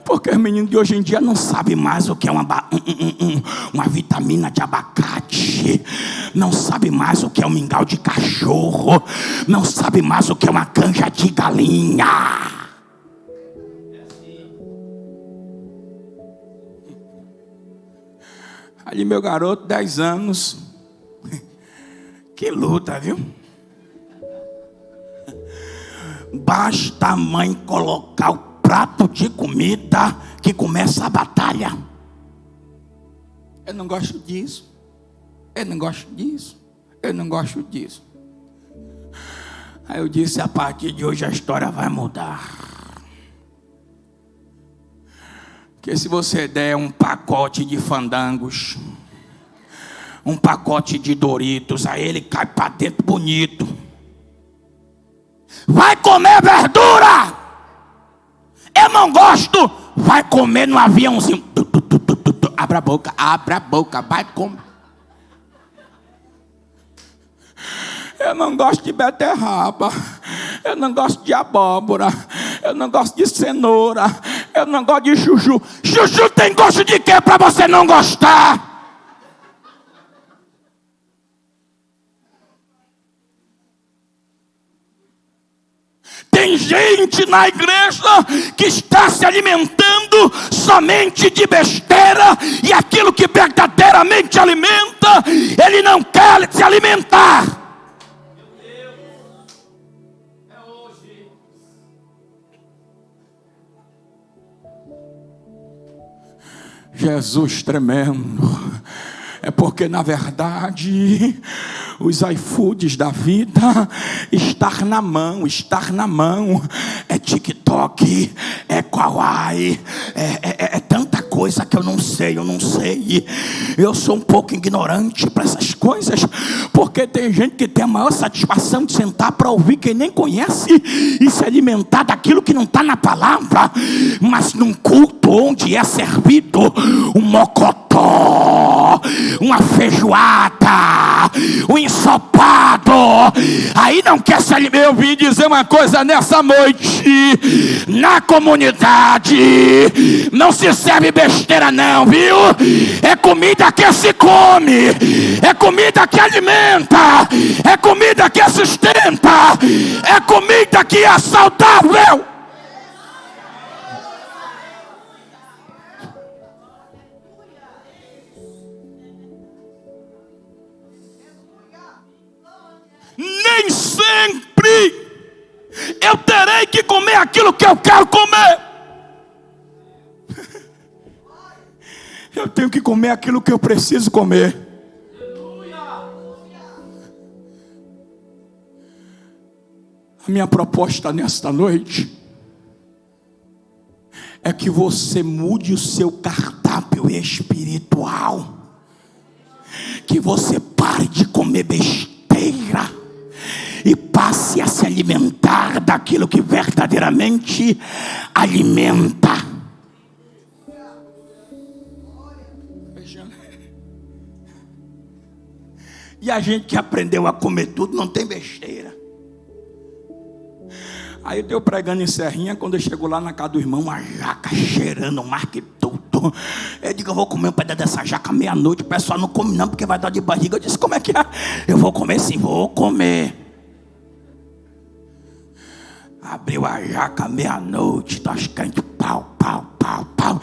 Porque os meninos de hoje em dia não sabem mais o que é uma vitamina de abacate. Não sabem mais o que é um mingau de cachorro. Não sabem mais o que é uma canja de galinha. Ali meu garoto, 10 anos. Que luta, viu? Basta a mãe colocar o prato de comida que começa a batalha. Eu não gosto disso. Eu não gosto disso. Eu não gosto disso. Aí eu disse: a partir de hoje a história vai mudar. Porque se você der um pacote de fandangos, um pacote de Doritos, aí ele cai para dentro bonito. Vai comer verdura! Eu não gosto. Vai comer no aviãozinho. Abra a boca, vai comer. Eu não gosto de beterraba. Eu não gosto de abóbora. Eu não gosto de cenoura. Eu não gosto de chuchu. Chuchu tem gosto de quê para você não gostar? Tem gente na igreja que está se alimentando somente de besteira, e aquilo que verdadeiramente alimenta, ele não quer se alimentar. Meu Deus, é hoje. Jesus tremendo. É porque na verdade os iFoods da vida estar na mão, é TikTok, é Kawaii, é tanta coisa que eu não sei. Eu sou um pouco ignorante para essas coisas, porque tem gente que tem a maior satisfação de sentar para ouvir quem nem conhece e se alimentar daquilo que não está na palavra. Mas num culto onde é servido um mocotó, uma feijoada, um ensopado, aí não quer se alimentar. Eu vim dizer uma coisa nessa noite: na comunidade não se serve besteira não, viu? É comida que se come, é comida que alimenta, é comida que sustenta, é comida que é saudável. Nem sempre eu terei que comer aquilo que eu quero comer. Eu tenho que comer aquilo que eu preciso comer. A minha proposta nesta noite é que você mude o seu cardápio espiritual. Que você pare de comer besteira e passe a se alimentar daquilo que verdadeiramente alimenta. E a gente que aprendeu a comer tudo não tem besteira. Aí eu pregando em Serrinha, quando eu chego lá na casa do irmão, uma jaca cheirando mais que tudo. Eu digo, eu vou comer um pedaço dessa jaca meia-noite. O pessoal não come não, porque vai dar de barriga. Eu disse, como é que é? Eu vou comer sim, vou comer. Abriu a jaca meia-noite, tá quente, pau, pau, pau, pau.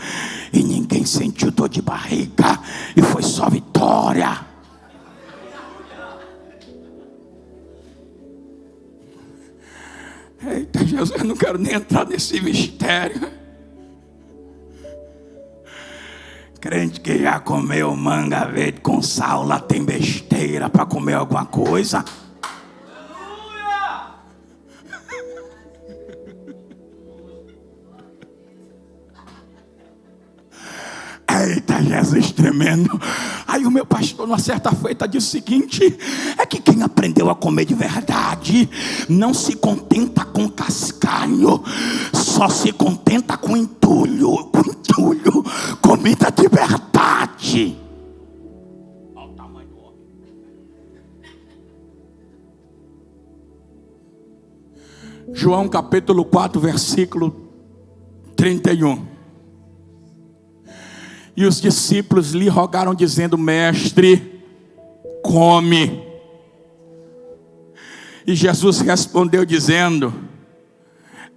E ninguém sentiu dor de barriga. E foi só vitória. Eita Jesus, eu não quero nem entrar nesse mistério. Crente que já comeu manga verde com sal, lá tem besteira para comer alguma coisa. Eita Jesus tremendo. Aí o meu pastor, numa certa feita, disse o seguinte: é que quem aprendeu a comer de verdade não se contenta com cascalho, só se contenta com entulho. Comida de verdade. Olha o tamanho do homem. João capítulo 4, versículo 31. E os discípulos lhe rogaram dizendo: mestre, come. E Jesus respondeu dizendo: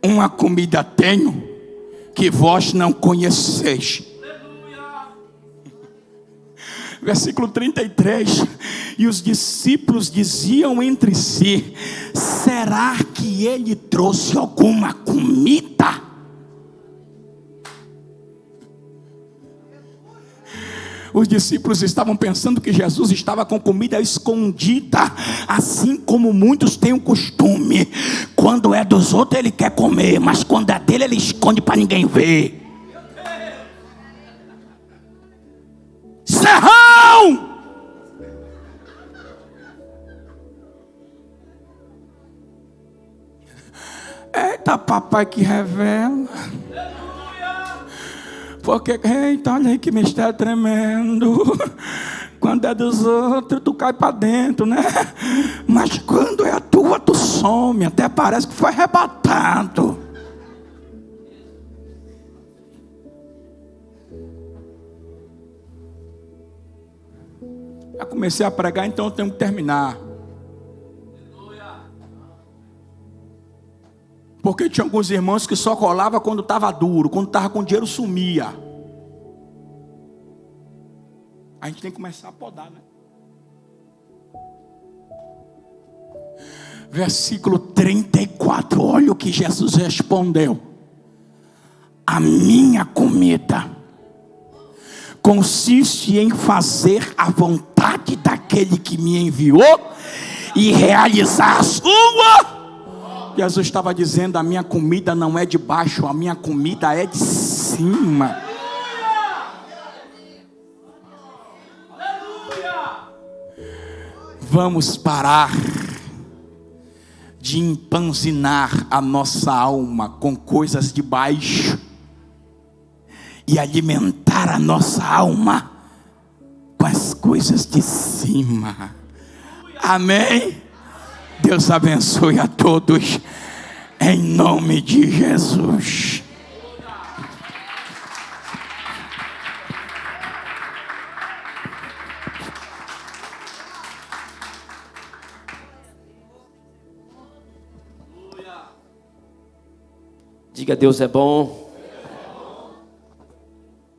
uma comida tenho que vós não conheceis. Versículo 33. E os discípulos diziam entre si: será que ele trouxe alguma comida? Os discípulos estavam pensando que Jesus estava com comida escondida, assim como muitos têm o costume. Quando é dos outros ele quer comer, mas quando é dele ele esconde para ninguém ver. Serrão! Eita papai que revela. Porque, eita, olha aí que mistério tremendo. Quando é dos outros, tu cai para dentro, né? Mas quando é a tua, tu some. Até parece que foi arrebatado. Já comecei a pregar, então eu tenho que terminar. Porque tinha alguns irmãos que só colava quando estava duro, quando estava com dinheiro sumia. A gente tem que começar a podar, né? Versículo 34, olha o que Jesus respondeu: a minha comida consiste em fazer a vontade daquele que me enviou e realizar a sua. Jesus estava dizendo: a minha comida não é de baixo, a minha comida é de cima. Vamos parar de empanzinar a nossa alma com coisas de baixo e alimentar a nossa alma com as coisas de cima. Amém? Deus abençoe a todos, em nome de Jesus. Diga: Deus é bom.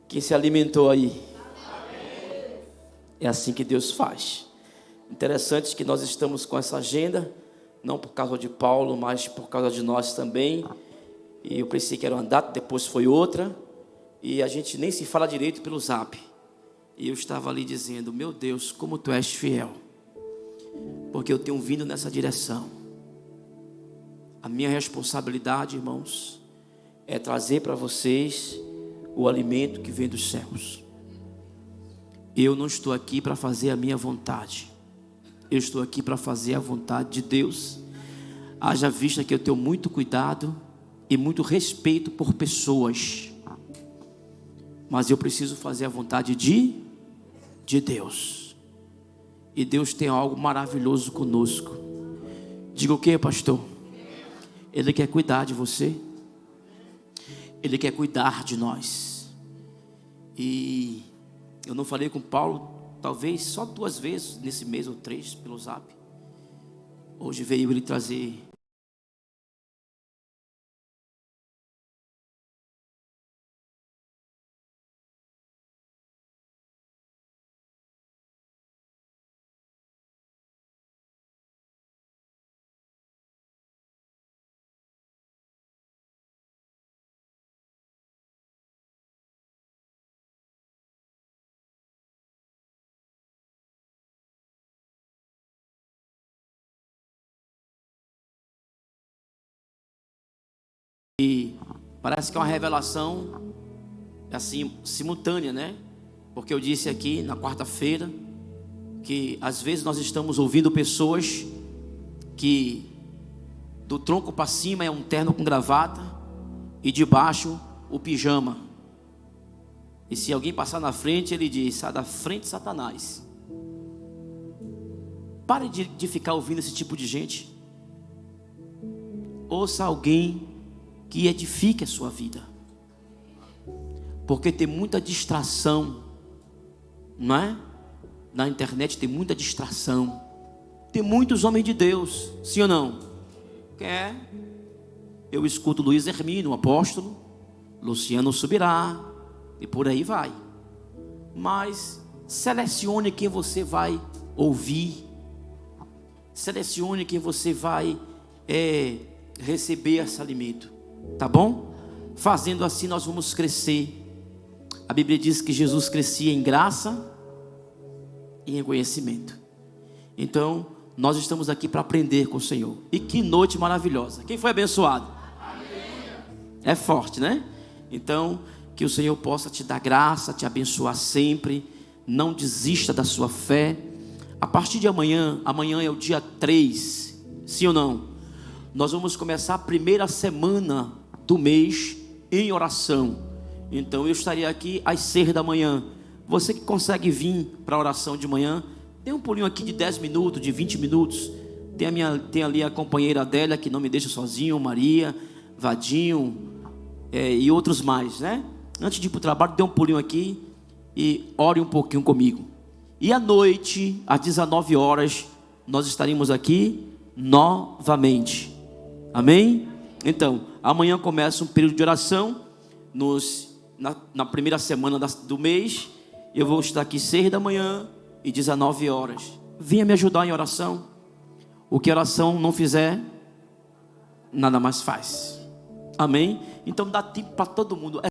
Quem se alimentou aí? É assim que Deus faz. Interessante que nós estamos com essa agenda, não por causa de Paulo, mas por causa de nós também. E eu pensei que era uma data, depois foi outra. E a gente nem se fala direito pelo Zap. E eu estava ali dizendo: meu Deus, como tu és fiel. Porque eu tenho vindo nessa direção. A minha responsabilidade, irmãos, é trazer para vocês o alimento que vem dos céus. Eu não estou aqui para fazer a minha vontade. Eu estou aqui para fazer a vontade de Deus. Haja vista que eu tenho muito cuidado e muito respeito por pessoas. Mas eu preciso fazer a vontade de Deus. E Deus tem algo maravilhoso conosco. Diga o que, pastor? Ele quer cuidar de você. Ele quer cuidar de nós. E eu não falei com Paulo, talvez só 2 vezes nesse mês ou 3 pelo Zap. Hoje veio ele trazer e parece que é uma revelação assim simultânea, né? Porque eu disse aqui na quarta-feira que às vezes nós estamos ouvindo pessoas que do tronco para cima é um terno com gravata e de baixo o pijama. E se alguém passar na frente, ele diz: sai da frente, Satanás. Pare de ficar ouvindo esse tipo de gente. Ouça alguém que edifique a sua vida. Porque tem muita distração, não é? Na internet tem muita distração. Tem muitos homens de Deus, sim ou não? Quem é? Eu escuto Luiz Hermínio, o apóstolo, Luciano Subirá, e por aí vai. Mas selecione quem você vai ouvir. Selecione quem você vai receber esse alimento. Tá bom? Fazendo assim nós vamos crescer. A Bíblia diz que Jesus crescia em graça e em conhecimento. Então nós estamos aqui para aprender com o Senhor. E que noite maravilhosa. Quem foi abençoado? Amém. É forte, né? Então que o Senhor possa te dar graça, te abençoar sempre. Não desista da sua fé. A partir de amanhã é o dia 3, sim ou não? Nós vamos começar a primeira semana do mês em oração. Então eu estarei aqui às 6 da manhã. Você que consegue vir para a oração de manhã, tem um pulinho aqui de 10 minutos, de 20 minutos. Tem ali a companheira Adélia, que não me deixa sozinho, Maria, Vadinho e outros mais, né? Antes de ir para o trabalho, dê um pulinho aqui e ore um pouquinho comigo. E à noite, às 19 horas, nós estaremos aqui novamente. Amém? Então, amanhã começa um período de oração na primeira semana do mês. Eu vou estar aqui 6 da manhã e 19 horas. Venha me ajudar em oração. O que a oração não fizer, nada mais faz. Amém? Então dá tempo para todo mundo.